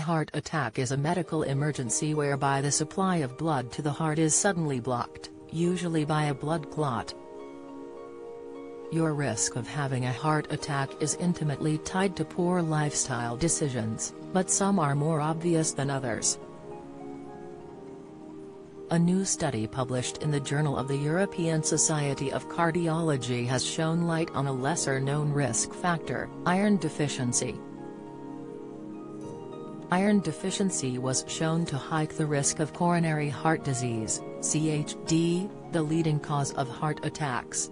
heart attack is a medical emergency whereby the supply of blood to the heart is suddenly blocked, usually by a blood clot. Your risk of having a heart attack is intimately tied to poor lifestyle decisions, but some are more obvious than others. A new study published in the Journal of the European Society of Cardiology has shown light on a lesser-known risk factor, iron deficiency. Iron deficiency was shown to hike the risk of coronary heart disease, CHD, the leading cause of heart attacks.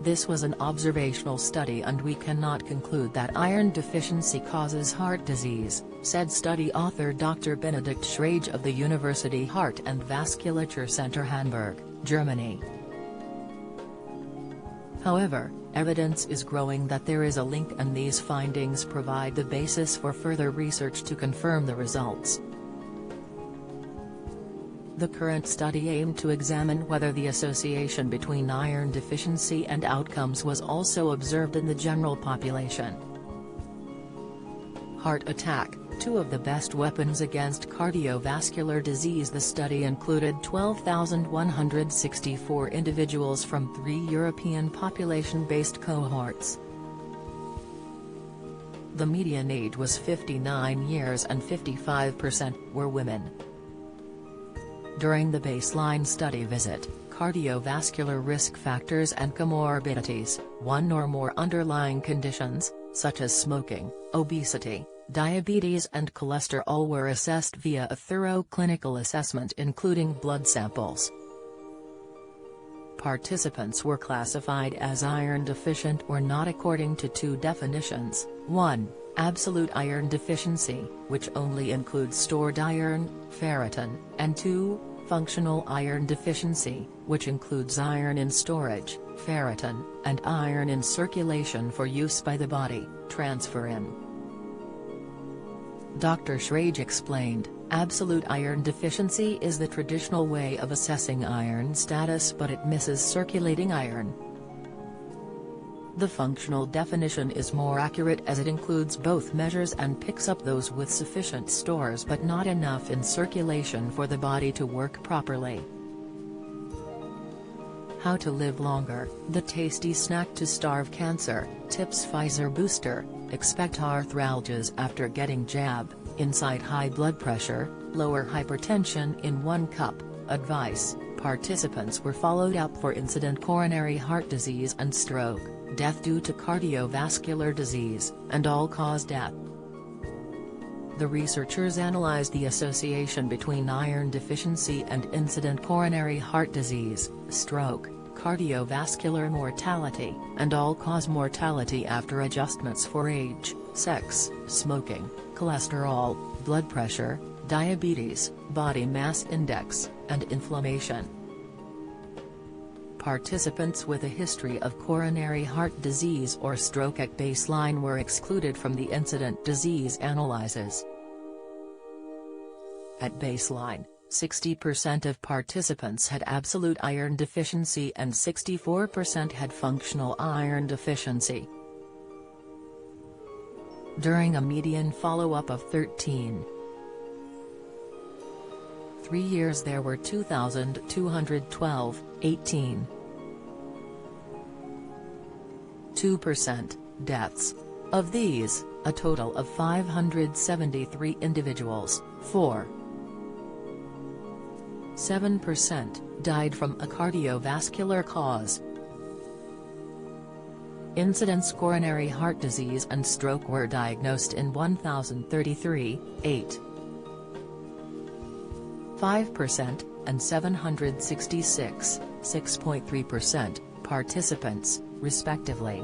This was an observational study and we cannot conclude that iron deficiency causes heart disease, said study author Dr. Benedikt Schrage of the University Heart and Vasculature Center Hamburg, Germany. However, evidence is growing that there is a link and these findings provide the basis for further research to confirm the results. The current study aimed to examine whether the association between iron deficiency and outcomes was also observed in the general population. Heart attack, two of the best weapons against cardiovascular disease. The study included 12,164 individuals from 3 European population-based cohorts. The median age was 59 years and 55% were women. During the baseline study visit, cardiovascular risk factors and comorbidities, one or more underlying conditions, such as smoking, obesity, diabetes and cholesterol were assessed via a thorough clinical assessment including blood samples. Participants were classified as iron deficient or not according to 2 definitions: 1. Absolute iron deficiency, which only includes stored iron, ferritin, and 2. Functional iron deficiency, which includes iron in storage, ferritin, and iron in circulation for use by the body, transferrin. Dr. Schrage explained, absolute iron deficiency is the traditional way of assessing iron status but it misses circulating iron. The functional definition is more accurate as it includes both measures and picks up those with sufficient stores but not enough in circulation for the body to work properly. How to live longer, the tasty snack to starve cancer, tips Pfizer booster, expect arthralgias after getting jab, inside high blood pressure, lower hypertension in 1 cup, advice, participants were followed up for incident coronary heart disease and stroke, death due to cardiovascular disease, and all-cause death. The researchers analyzed the association between iron deficiency and incident coronary heart disease, stroke, cardiovascular mortality, and all-cause mortality after adjustments for age, sex, smoking, cholesterol, blood pressure, diabetes, body mass index, and inflammation. Participants with a history of coronary heart disease or stroke at baseline were excluded from the incident disease analyses. At baseline, 60% of participants had absolute iron deficiency and 64% had functional iron deficiency. During a median follow-up of 3 years there were 2,212, 2% deaths. Of these, a total of 573 individuals, 7% died from a cardiovascular cause. Incidence coronary heart disease and stroke were diagnosed in 1,033, 5%, and 766, 6.3%, participants, respectively.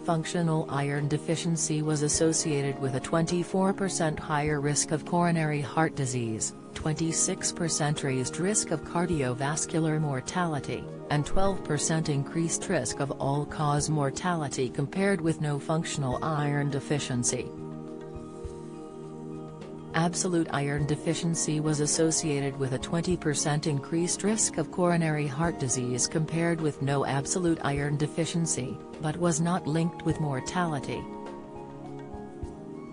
Functional iron deficiency was associated with a 24% higher risk of coronary heart disease, 26% raised risk of cardiovascular mortality, and 12% increased risk of all-cause mortality compared with no functional iron deficiency. Absolute iron deficiency was associated with a 20% increased risk of coronary heart disease compared with no absolute iron deficiency, but was not linked with mortality.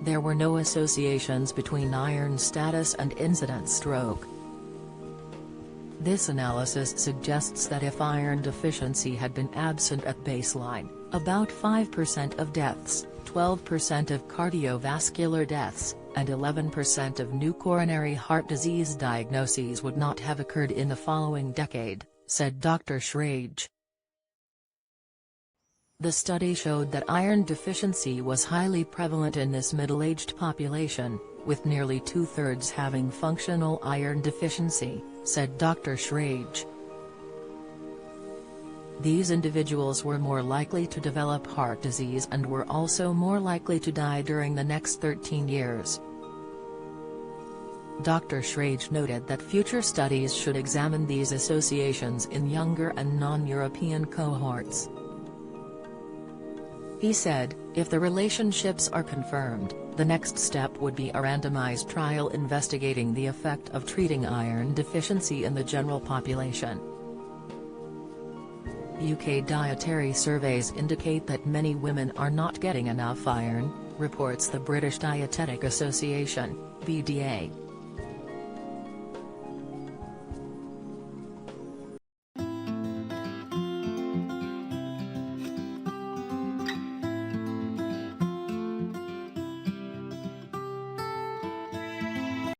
There were no associations between iron status and incident stroke. This analysis suggests that if iron deficiency had been absent at baseline, about 5% of deaths, 12% of cardiovascular deaths, and 11% of new coronary heart disease diagnoses would not have occurred in the following decade, said Dr. Schrage. The study showed that iron deficiency was highly prevalent in this middle-aged population, with nearly two-thirds having functional iron deficiency, said Dr. Schrage. These individuals were more likely to develop heart disease and were also more likely to die during the next 13 years. Dr. Schrage noted that future studies should examine these associations in younger and non-European cohorts. He said, if the relationships are confirmed, the next step would be a randomized trial investigating the effect of treating iron deficiency in the general population. UK dietary surveys indicate that many women are not getting enough iron, reports the British Dietetic Association, BDA.